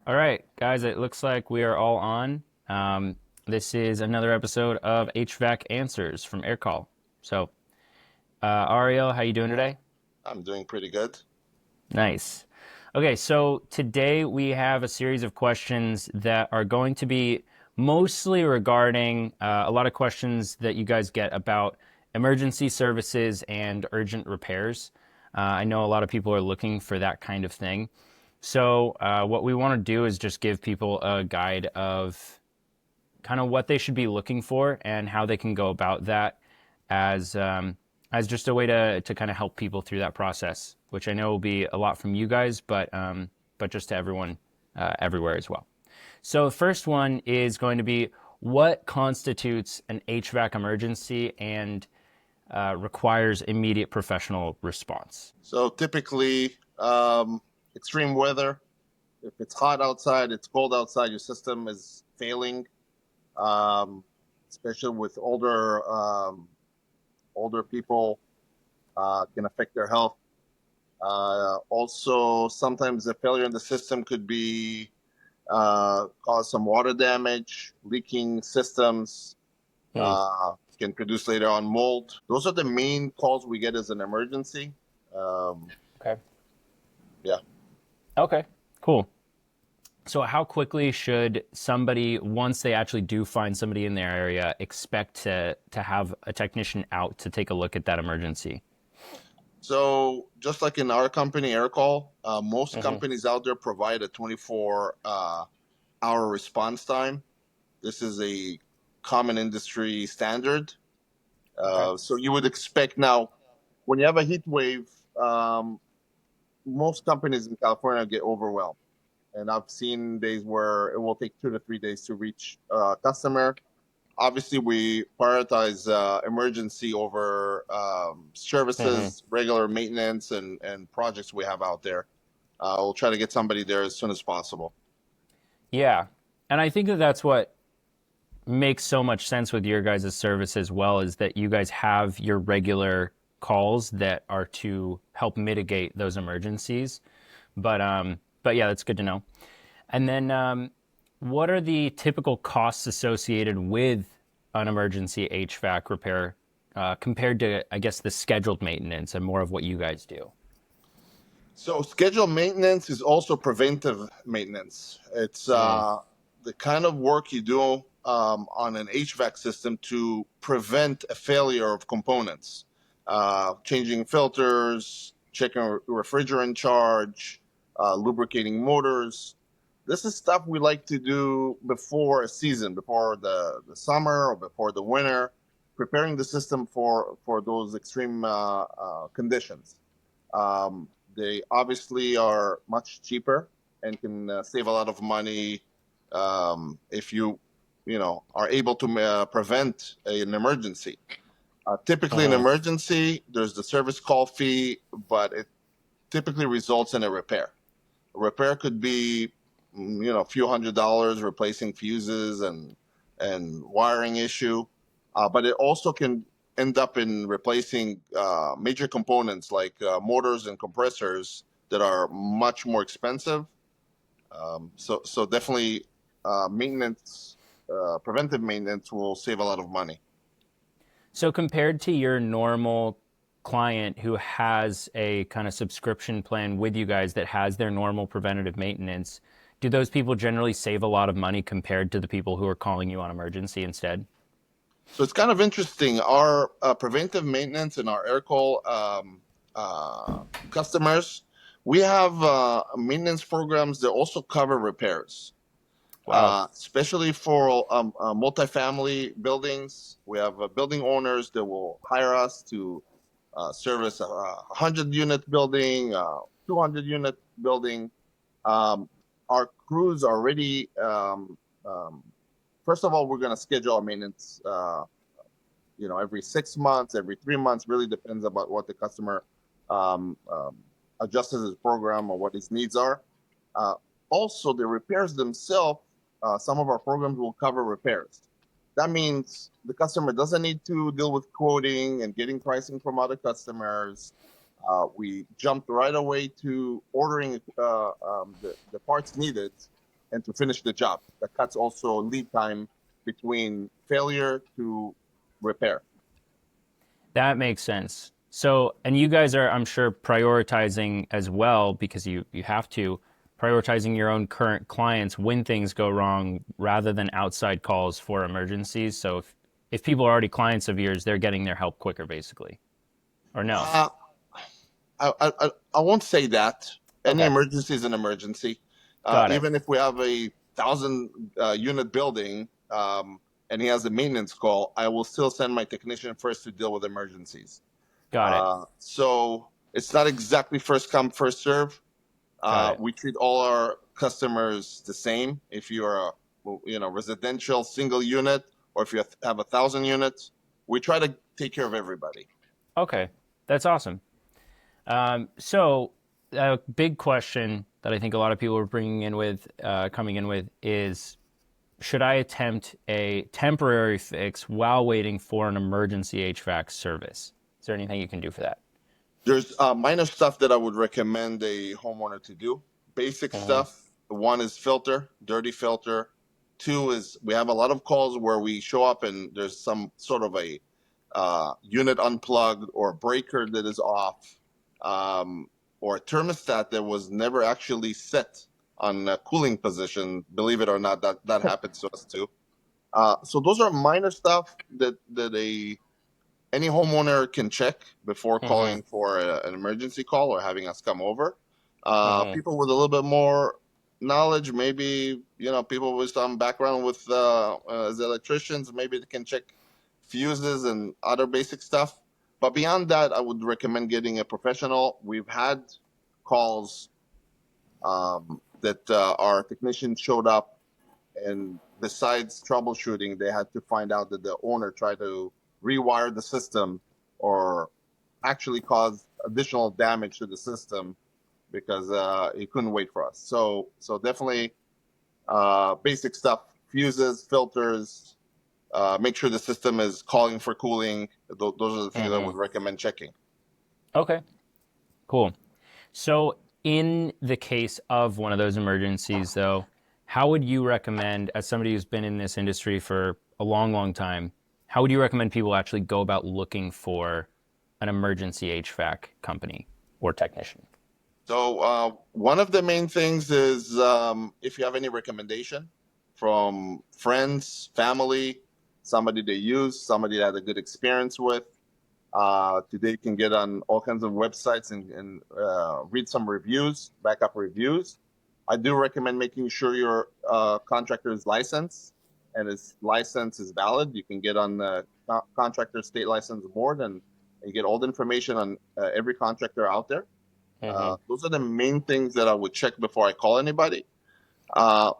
All right, guys, it looks like we are all on. This is another episode of HVAC Answers from Aircall. So, Ariel, how you doing today? I'm doing pretty good. Nice. Okay, so today we have a series of questions that are going to be mostly regarding a lot of questions that you guys get about emergency services and urgent repairs. I know a lot of people are looking for that kind of thing. So, what we want to do is just give people a guide of kind of what they should be looking for and how they can go about that as as just a way to kind of help people through that process, which I know will be a lot from you guys, but just to everyone everywhere as well. So the first one is going to be what constitutes an HVAC emergency and requires immediate professional response. So typically, extreme weather. If it's hot outside, it's cold outside, your system is failing. Um, Especially with older people, can affect their health. Also, sometimes the failure in the system could be cause some water damage, leaking systems. Hmm. Can produce later on mold. Those are the main calls we get as an emergency. Um, Okay. yeah. Okay. Cool. So, how quickly should somebody, once they actually do find somebody in their area, expect to have a technician out to take a look at that emergency? So just like in our company, Aircall, most Hmm. companies out there provide a 24 hour response time. This is a common industry standard. Okay. So you would expect now, when you have a heat wave, um, most companies in California get overwhelmed. And I've seen days where it will take 2 to 3 days to reach a customer. Obviously, we prioritize emergency over Hmm. services, regular maintenance, and projects we have out there. We'll try to get somebody there as soon as possible. Yeah, and I think that that's what makes so much sense with your guys' service as well is that you guys have your regular calls that are to help mitigate those emergencies. But yeah, that's good to know. And then, what are the typical costs associated with an emergency HVAC repair compared to, I guess, the scheduled maintenance and more of what you guys do? So, scheduled maintenance is also preventive maintenance. It's Mm. the kind of work you do on an HVAC system to prevent a failure of components, changing filters, checking refrigerant charge, lubricating motors. This is stuff we like to do before a season, before the summer or before the winter, preparing the system for those extreme conditions. Um, they obviously are much cheaper and can save a lot of money if you are able to prevent an emergency. Typically, an Hmm. emergency, there's the service call fee, but it typically results in a repair. A repair could be, a few $100s replacing fuses and wiring issue, but it also can end up in replacing major components like motors and compressors that are much more expensive. So definitely maintenance, preventive maintenance will save a lot of money. So compared to your normal client who has a kind of subscription plan with you guys that has their normal preventative maintenance, do those people generally save a lot of money compared to the people who are calling you on emergency instead? So it's kind of interesting. Our preventive maintenance and our air call customers, we have maintenance programs that also cover repairs, Wow. especially for multifamily buildings. We have building owners that will hire us to service a 100 unit building, 200 unit building. Um, our crews are already, first of all, we're going to schedule our maintenance every 6 months, every 3 months, really depends about what the customer um, um, adjusts his program or what his needs are. Uh, Also, the repairs themselves, some of our programs will cover repairs. That means the customer doesn't need to deal with quoting and getting pricing from other customers. We jumped right away to ordering the parts needed. and to finish the job. That cuts also lead time between failure to repair. That makes sense. So, and you guys are, I'm sure, prioritizing as well because you have to prioritizing your own current clients when things go wrong rather than outside calls for emergencies. So if people are already clients of yours, they're getting their help quicker, basically. Or no? Uh, I won't say that. Any Okay, emergency is an emergency. got it. Even if we have a 1,000 unit building and he has a maintenance call, I will still send my technician first to deal with emergencies. Got it. So it's not exactly first come, first serve. Got it. We treat all our customers the same. If you're a residential single unit or if you have 1,000 units, we try to take care of everybody. Okay, that's awesome. So a big question that I think a lot of people are coming in with is, should I attempt a temporary fix while waiting for an emergency HVAC service? Is there anything you can do for that? There's minor stuff that I would recommend a homeowner to do. Basic Mm-hmm. stuff. One is filter, dirty filter. Two is we have a lot of calls where we show up and there's some sort of a unit unplugged or a breaker that is off, or a thermostat that was never actually set on a cooling position. Believe it or not, that happens to us too. So those are minor stuff that any homeowner can check before Mm-hmm. calling for an emergency call or having us come over. Mm-hmm. People with a little bit more knowledge, maybe people with some background with as electricians, maybe they can check fuses and other basic stuff. But beyond that, I would recommend getting a professional. We've had calls that our technicians showed up, and besides troubleshooting, they had to find out that the owner tried to rewire the system or actually cause additional damage to the system because he couldn't wait for us. So definitely basic stuff: fuses, filters. Make sure the system is calling for cooling. Those are the things I Mm-hmm. would recommend checking. Okay, cool. So, in the case of one of those emergencies, though, how would you recommend, as somebody who's been in this industry for a long, long time, how would you recommend people actually go about looking for an emergency HVAC company or technician? So one of the main things is if you have any recommendation from friends, family, somebody they use, somebody that had a good experience with. Today you can get on all kinds of websites and read some reviews, backup reviews. I do recommend making sure your contractor is licensed and his license is valid. You can get on the contractor state license board and get all the information on every contractor out there. Mm-hmm. Those are the main things that I would check before I call anybody.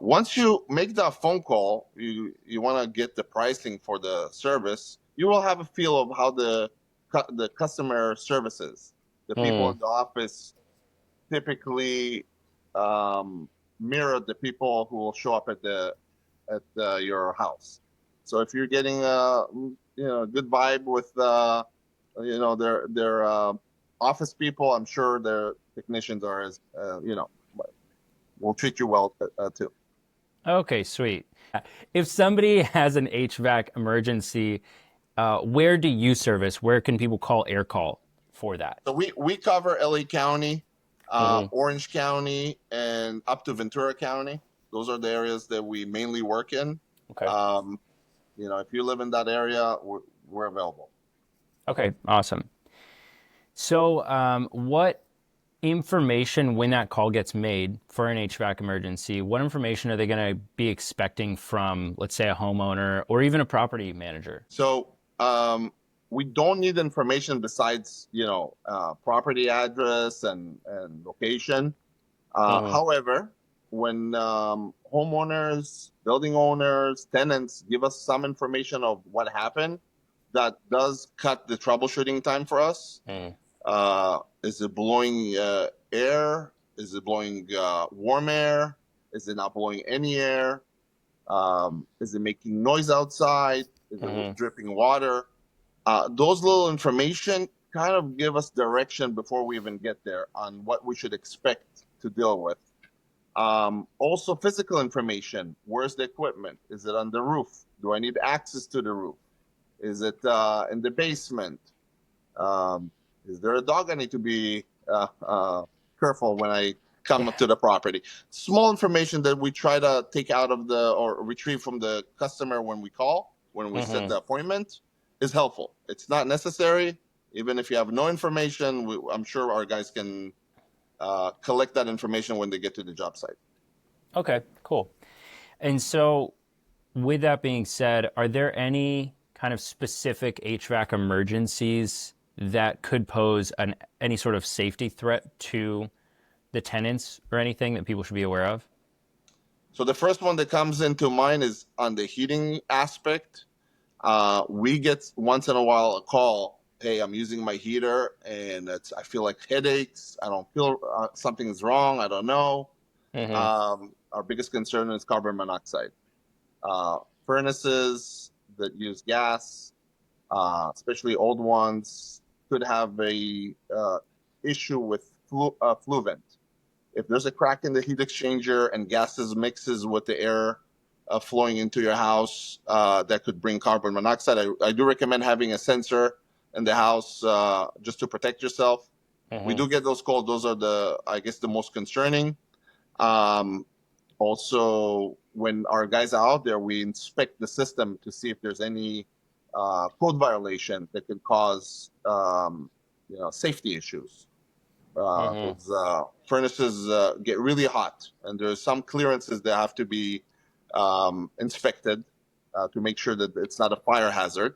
Once you make that phone call, you want to get the pricing for the service. You will have a feel of how the customer services. The people Mm, in the office typically mirror the people who will show up at your house. So if you're getting a good vibe with their office people, I'm sure their technicians are as will treat you well too. okay, sweet. If somebody has an HVAC emergency, where do you service? Where can people call Aircall for that? So we cover LA County, Mm-hmm. Orange County, and up to Ventura County. Those are the areas that we mainly work in. Okay. Um, if you live in that area, we're available. Okay, awesome. So, what information, when that call gets made for an HVAC emergency, what information are they going to be expecting from, let's say, a homeowner or even a property manager? So we don't need information besides property address and location. Mm-hmm. However, when homeowners, building owners, tenants give us some information of what happened, that does cut the troubleshooting time for us. Mm. Is it blowing air? Is it blowing warm air? Is it not blowing any air? Is it making noise outside? Is it Mm-hmm. dripping water? Those little information kind of give us direction before we even get there on what we should expect to deal with. Also, physical information. Where's the equipment? Is it on the roof? Do I need access to the roof? Is it in the basement? Um, is there a dog I need to be careful when I come Yeah. to the property? Small information that we try to take out of the or retrieve from the customer when we call, when we set Hmm. the appointment, is helpful. It's not necessary. Even if you have no information, I'm sure our guys can collect that information when they get to the job site. Okay, cool. And so, with that being said, are there any kind of specific HVAC emergencies that could pose any sort of safety threat to the tenants or anything that people should be aware of? So the first one that comes into mind is on the heating aspect. We get once in a while a call. Hey, I'm using my heater and I feel like headaches. I don't feel something is wrong. I don't know. Hmm. Our biggest concern is carbon monoxide. Uh, Furnaces that use gas, especially old ones, could have a issue with fluent. If there's a crack in the heat exchanger and gases mixes with the air flowing into your house, that could bring carbon monoxide. I do recommend having a sensor in the house just to protect yourself. We Hmm. do get those calls. Those are I guess, the most concerning. Um, Also, when our guys are out there, we inspect the system to see if there's any code violation that could cause safety issues. Hmm. Is Furnaces get really hot, and there's some clearances that have to be inspected to make sure that it's not a fire hazard.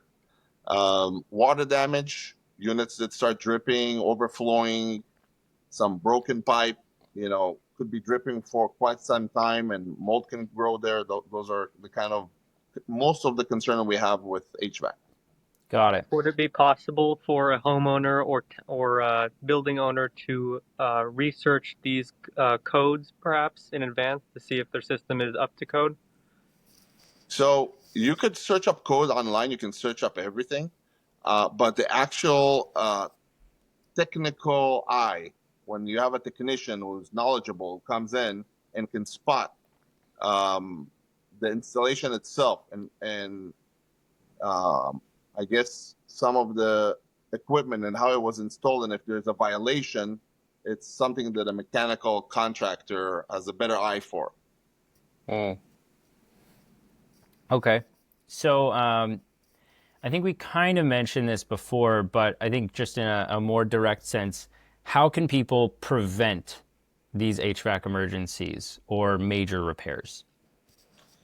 Water damage, units that start dripping, overflowing, some broken pipe, could be dripping for quite some time, and mold can grow there. Those are the kind of most of the concern we have with HVAC. Got it. Would it be possible for a homeowner or a building owner to research these codes perhaps in advance to see if their system is up to code? So you could search up code online. You can search up everything, but the actual technical eye, when you have a technician who's knowledgeable, comes in and can spot um, the installation itself and I guess some of the equipment and how it was installed, and if there's a violation, it's something that a mechanical contractor has a better eye for. Mm. Okay. So, I think we kind of mentioned this before, but I think just in a more direct sense, how can people prevent these HVAC emergencies or major repairs?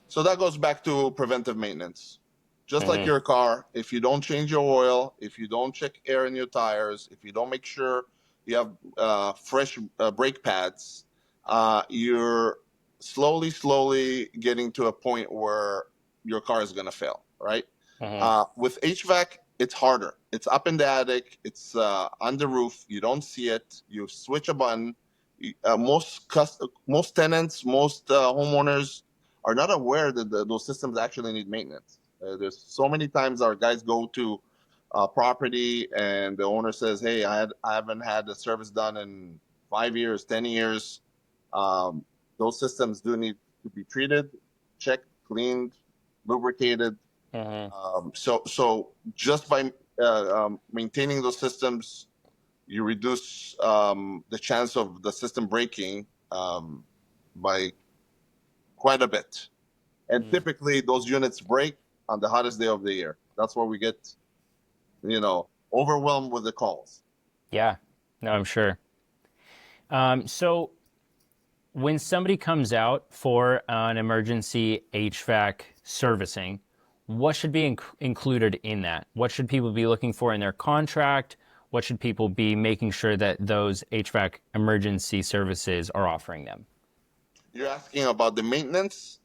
So that goes back to preventive maintenance. Just like Hmm. your car, if you don't change your oil, if you don't check air in your tires, if you don't make sure you have fresh brake pads, you're slowly getting to a point where your car is going to fail, right? Hmm. With HVAC, it's harder. It's up in the attic, it's on the roof. You don't see it. You switch a button. Most tenants, most homeowners are not aware that those systems actually need maintenance. There's so many times our guys go to property and the owner says, "Hey, I haven't had the service done in 5 years, 10 years." Um, those systems do need to be treated, checked, cleaned, lubricated. Hmm. So just by maintaining those systems, you reduce the chance of the system breaking by quite a bit. And Mm. typically, those units break on the hottest day of the year. That's where we get, overwhelmed with the calls. Yeah, no, I'm sure. So, when somebody comes out for an emergency HVAC servicing, what should be included in that? What should people be looking for in their contract? What should people be making sure that those HVAC emergency services are offering them? You're asking about the maintenance.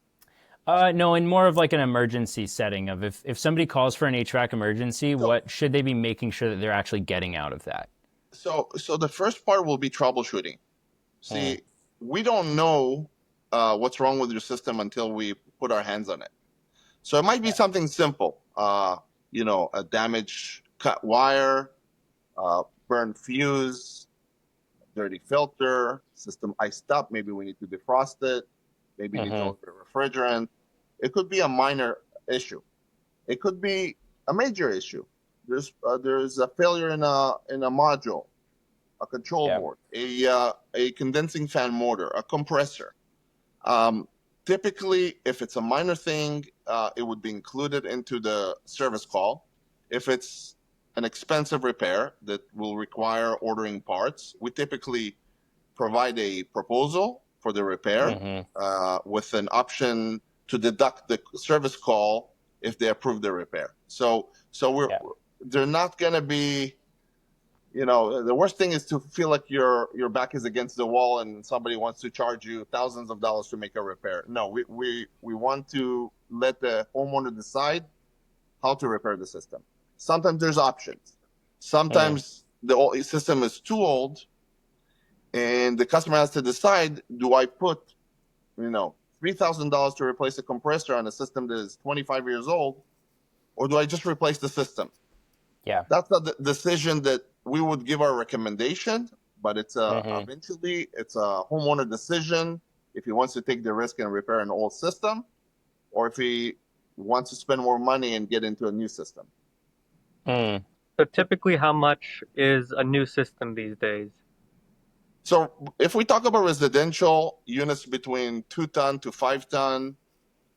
No, in more of like an emergency setting of if somebody calls for an HVAC emergency, So, what should they be making sure that they're actually getting out of that? so the first part will be troubleshooting. Mm. See, we don't know what's wrong with your system until we put our hands on it. So it might be Yeah. something simple, a damaged cut wire, burned fuse, dirty filter, system iced up. Maybe we need to defrost it. Maybe it needs a little bit of refrigerant. It could be a minor issue. It could be a major issue. There's a failure in a module, a control board, a condensing fan motor, a compressor. Typically, if it's a minor thing, it would be included into the service call. If it's an expensive repair that will require ordering parts, we typically provide a proposal for the repair with an option to deduct the service call if they approve the repair. So they're not going to be, the worst thing is to feel like your back is against the wall and somebody wants to charge you thousands of dollars to make a repair. No, we want to let the homeowner decide how to repair the system. Sometimes there's options. Sometimes the system is too old and the customer has to decide, do I put, $3,000 to replace a compressor on a system that is 25 years old, or do I just replace the system? Yeah. That's a decision that we would give our recommendation, but it's eventually it's a homeowner decision if he wants to take the risk and repair an old system, or if he wants to spend more money and get into a new system. So typically, how much is a new system these days? So if we talk about residential units between 2-ton to 5-ton,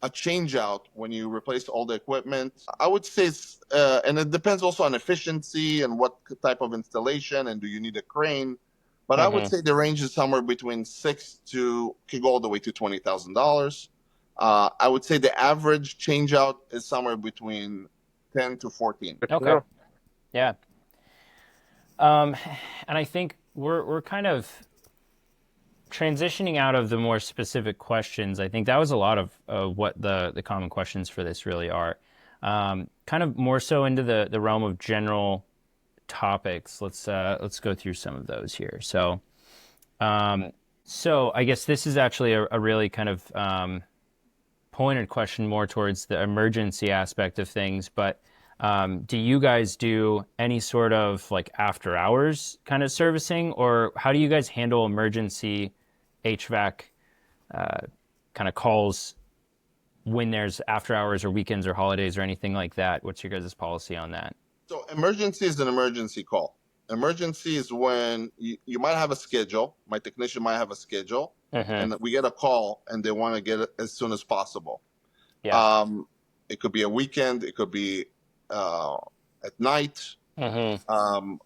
a change out when you replace all the equipment, I would say, and it depends also on efficiency and what type of installation and do you need a crane. But I would say the range is somewhere between could go all the way to $20,000. I would say the average change out is somewhere between 10 to 14. Okay. Yeah. And I think we're kind of transitioning out of the more specific questions. I think that was a lot of what the common questions for this really are. Kind of more so into the realm of general topics. Let's go through some of those here. So I guess this is actually a really kind of pointed question more towards the emergency aspect of things, but do you guys do any sort of like after hours kind of servicing, or how do you guys handle emergency HVAC kind of calls when there's after hours or weekends or holidays or anything like that? What's your guys' policy on that? So emergency is an emergency call. Emergency is when you might have a schedule. My technician might have a schedule, and we get a call and they want to get it as soon as possible. Yeah. It could be a weekend. It could be at night.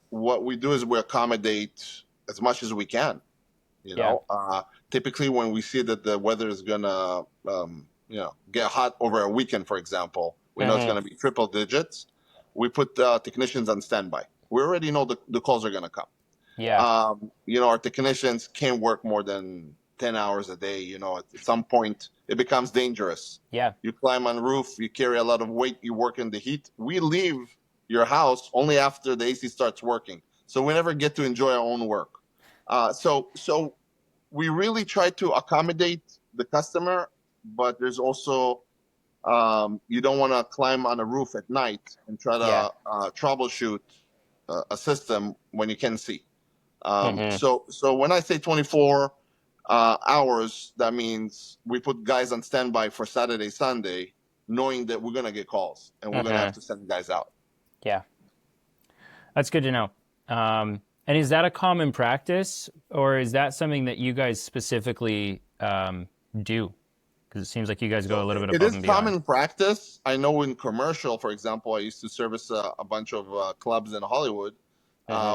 What we do is we accommodate as much as we can. Typically when we see that the weather is gonna get hot over a weekend, for example, we know it's gonna be triple digits. We put technicians on standby. We already know the calls are gonna come. Our technicians can't work more than 10 hours a day. At some point it becomes dangerous. You climb on roof, you carry a lot of weight, you work in the heat. We leave your house only after the AC starts working, so we never get to enjoy our own work. So we really try to accommodate the customer, but there's also you don't want to climb on a roof at night and try to troubleshoot a system when you can see. So when I say 24 hours, that means we put guys on standby for Saturday, Sunday, knowing that we're going to get calls and we're going to have to send guys out. Yeah. That's good to know. And is that a common practice, or is that something that you guys specifically do? Because it seems like you guys go a little bit above and beyond. It is common practice. I know in commercial, for example, I used to service a bunch of clubs in Hollywood.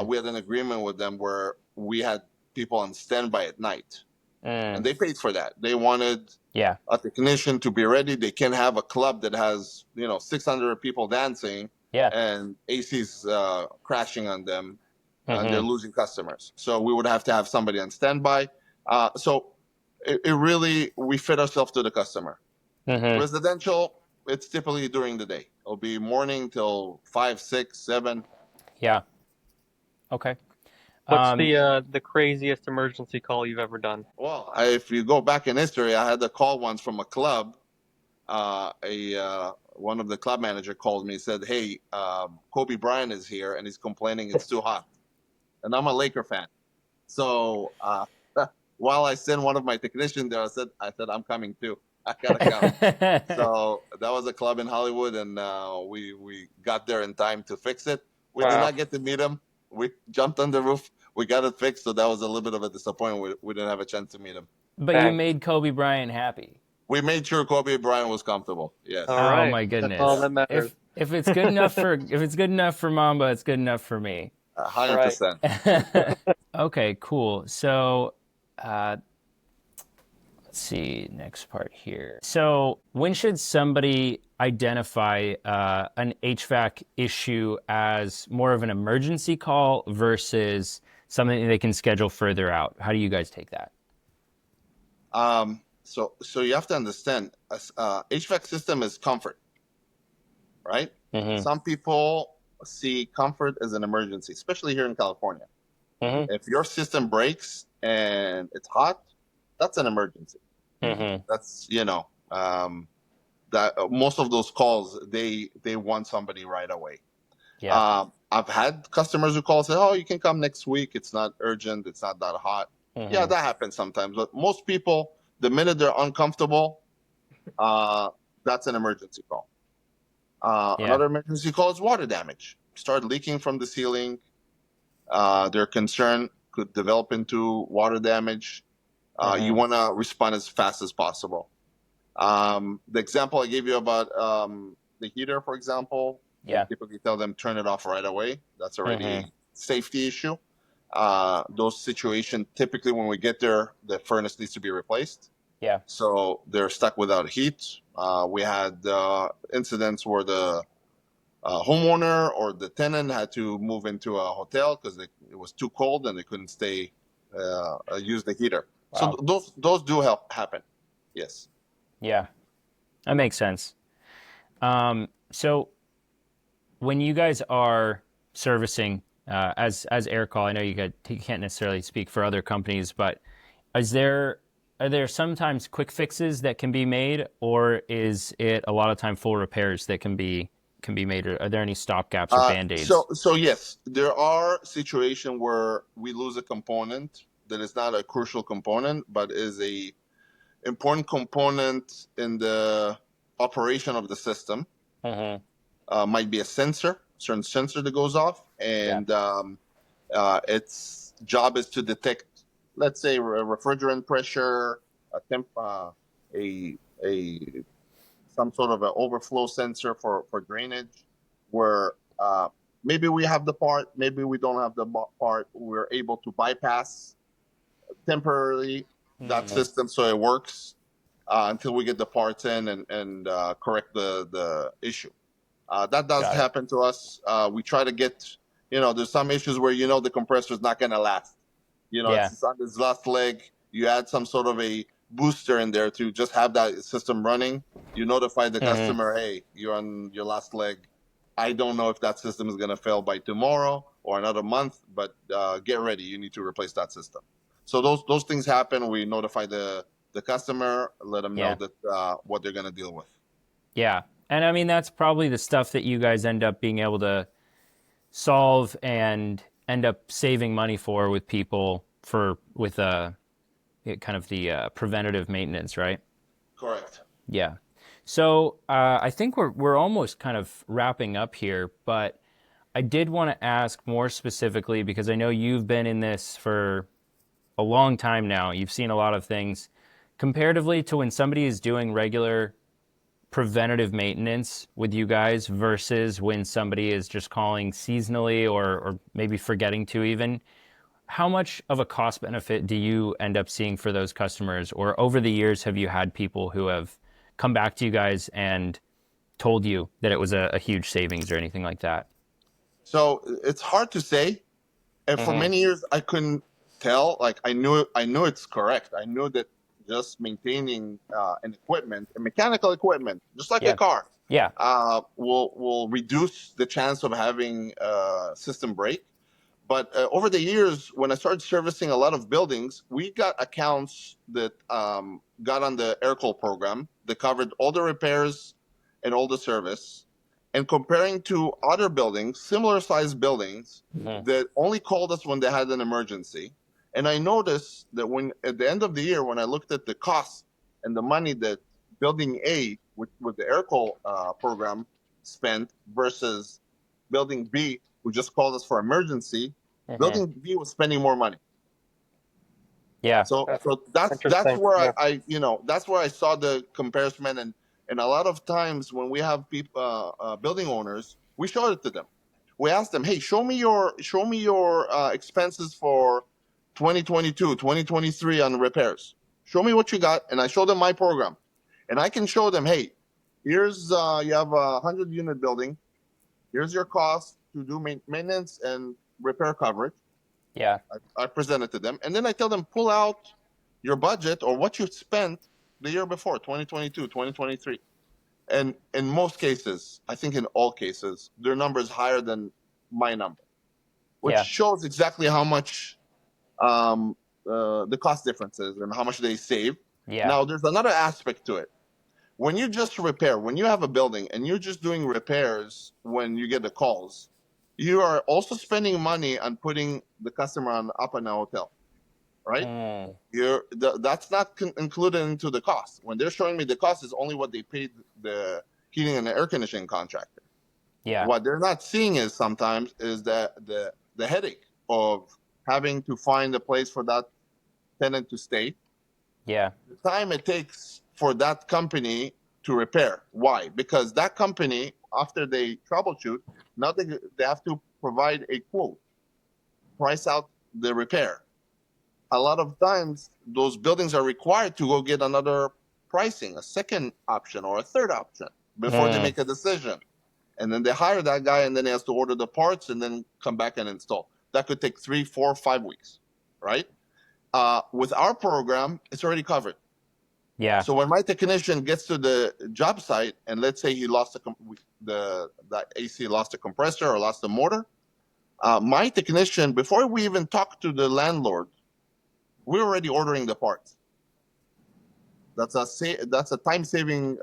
We had an agreement with them where we had people on standby at night. And they paid for that. They wanted a technician to be ready. They can't have a club that has 600 people dancing and AC's crashing on them and they're losing customers. So we would have to have somebody on standby. So it really, we fit ourselves to the customer. Residential, it's typically during the day. It'll be morning till 5, 6, 7. Yeah. Okay. What's the craziest emergency call you've ever done? Well, if you go back in history, I had a call once from a club. One of the club manager called me and said, "Hey, Kobe Bryant is here and he's complaining it's too hot." And I'm a Laker fan. So while I sent one of my technicians there, I said I'm coming too. I gotta come. So that was a club in Hollywood, and we got there in time to fix it. We did Wow. not get to meet him. We jumped on the roof. We got it fixed, so that was a little bit of a disappointment. We didn't have a chance to meet him. But you Dang. made Kobe Bryant happy. We made sure Kobe Bryant was comfortable. Yes, All Oh right. my That's all goodness. that matters. If it's good enough for Mamba, it's good enough for me. 100%. Okay, cool. So, let's see, next part here. So, when should somebody identify an HVAC issue as more of an emergency call versus something they can schedule further out? How do you guys take that? So you have to understand, HVAC system is comfort, right? Mm-hmm. Some people see comfort as an emergency, especially here in California. Mm-hmm. If your system breaks and it's hot, that's an emergency. Mm-hmm. That's that most of those calls they want somebody right away. Yeah. I've had customers who call and say, "Oh, you can come next week. It's not urgent. It's not that hot." Mm-hmm. Yeah, that happens sometimes, but most people, the minute they're uncomfortable, that's an emergency call. Yeah. Another emergency call is water damage. Start leaking from the ceiling. Their concern could develop into water damage. You want to respond as fast as possible. The example I gave you about the heater, for example, Yeah. we typically tell them turn it off right away. That's already Mhm. a safety issue. Those situations, typically when we get there, the furnace needs to be replaced. Yeah. So they're stuck without heat. We had incidents where the homeowner or the tenant had to move into a hotel because it was too cold and they couldn't stay use the heater. Wow. So those do happen. Yes. Yeah. That makes sense. So when you guys are servicing as Aircall, I know you can't necessarily speak for other companies, but are there sometimes quick fixes that can be made, or is it a lot of time full repairs that can be made? Or are there any stopgaps or band-aids? So yes, there are situations where we lose a component that is not a crucial component, but is a important component in the operation of the system. Might be a certain sensor that goes off, and its job is to detect, let's say, refrigerant pressure, a some sort of an overflow sensor for drainage, where maybe we have the part, maybe we don't have the part. We're able to bypass temporarily that system so it works until we get the parts in and correct the issue. That does Got it. happen to us. We try to get, there's some issues where the compressor is not going to last. Yeah. It's on this last leg. You add some sort of a booster in there to just have that system running. You notify the customer, hey, you're on your last leg. I don't know if that system is going to fail by tomorrow or another month, but get ready. You need to replace that system. So those things happen. We notify the customer, let them know that what they're going to deal with. Yeah. And I mean, that's probably the stuff that you guys end up being able to solve and end up saving money for with people with kind of the preventative maintenance, right? Correct. Yeah. So I think we're almost kind of wrapping up here, but I did want to ask more specifically because I know you've been in this for a long time now. You've seen a lot of things. Comparatively to when somebody is doing regular preventative maintenance with you guys versus when somebody is just calling seasonally or maybe forgetting to even, how much of a cost benefit do you end up seeing for those customers? Or over the years, have you had people who have come back to you guys and told you that it was a huge savings or anything like that? So it's hard to say. And for many years, I couldn't tell. Like I knew it's correct. I knew that just maintaining an equipment, a mechanical equipment, just like a car, will reduce the chance of having a system break. But over the years, when I started servicing a lot of buildings, we got accounts that got on the Aircall program that covered all the repairs and all the service. And comparing to other buildings, similar sized buildings that only called us when they had an emergency, And I noticed that when at the end of the year, when I looked at the cost and the money that building A with the Aircall program spent versus building B, who just called us for emergency, building B was spending more money. Yeah. So That's that's interesting. where Yeah. I that's where I saw the comparison, and a lot of times when we have people building owners, we show it to them. We ask them, hey, show me your expenses for 2022, 2023 on repairs. Show me what you got, and I show them my program, and I can show them, hey, here's you have a 100-unit building. Here's your cost to do maintenance and repair coverage. Yeah. I present it to them, and then I tell them, pull out your budget or what you spent the year before, 2022, 2023. And in most cases, I think in all cases, their number is higher than my number, which Yeah. shows exactly how much the cost differences and how much they save. Yeah. Now, there's another aspect to it. When you just repair, when you have a building and you're just doing repairs when you get the calls, you are also spending money on putting the customer up in a hotel, right? That's not included into the cost. When they're showing me the cost is only what they paid the heating and the air conditioning contractor. Yeah. What they're not seeing is sometimes is that the headache of having to find a place for that tenant to stay, Yeah. the time it takes for that company to repair. Why? Because that company, after they troubleshoot, now they have to provide a quote, price out the repair. A lot of times, those buildings are required to go get another pricing, a second option or a third option before they make a decision. And then they hire that guy, and then he has to order the parts and then come back and install. That could take 3, 4, 5 weeks, right? With our program, it's already covered. Yeah. So when my technician gets to the job site, and let's say he lost the AC lost a compressor or lost a motor, my technician, before we even talk to the landlord, we're already ordering the parts. That's a time saving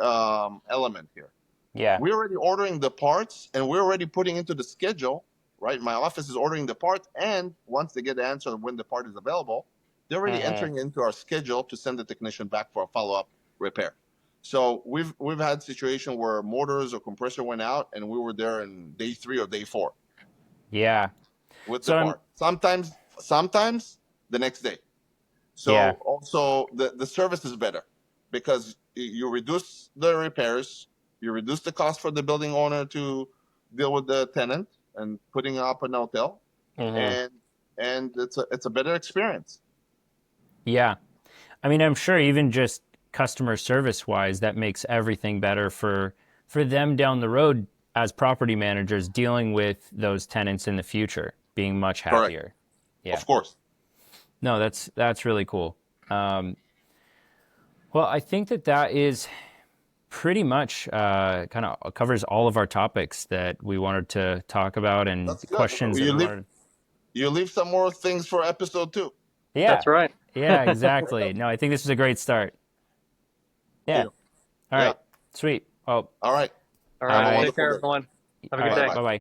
element here. Yeah. We're already ordering the parts, and we're already putting into the schedule, right? My office is ordering the parts, and once they get the answer when the part is available, they're already entering into our schedule to send the technician back for a follow-up repair. So we've had situation where motors or compressor went out, and we were there in day 3 or day 4 Yeah. with the So part. Sometimes the next day. So Yeah. also the service is better because you reduce the repairs, you reduce the cost for the building owner to deal with the tenant and putting up an hotel, and it's a better experience. Yeah. I mean, I'm sure even just customer service wise, that makes everything better for them down the road as property managers dealing with those tenants in the future, being much Correct. happier. Yeah. Of course. No, that's really cool. Well, I think that is pretty much kind of covers all of our topics that we wanted to talk about and That's good. questions that we wanted. You leave some more things for episode 2. Yeah. That's right. Yeah, exactly. No, I think this is a great start. Yeah. All right. Yeah. Sweet. Well, All right. All Have a right. Take wonderful care, day. everyone. Have a all good right. day. Bye-bye.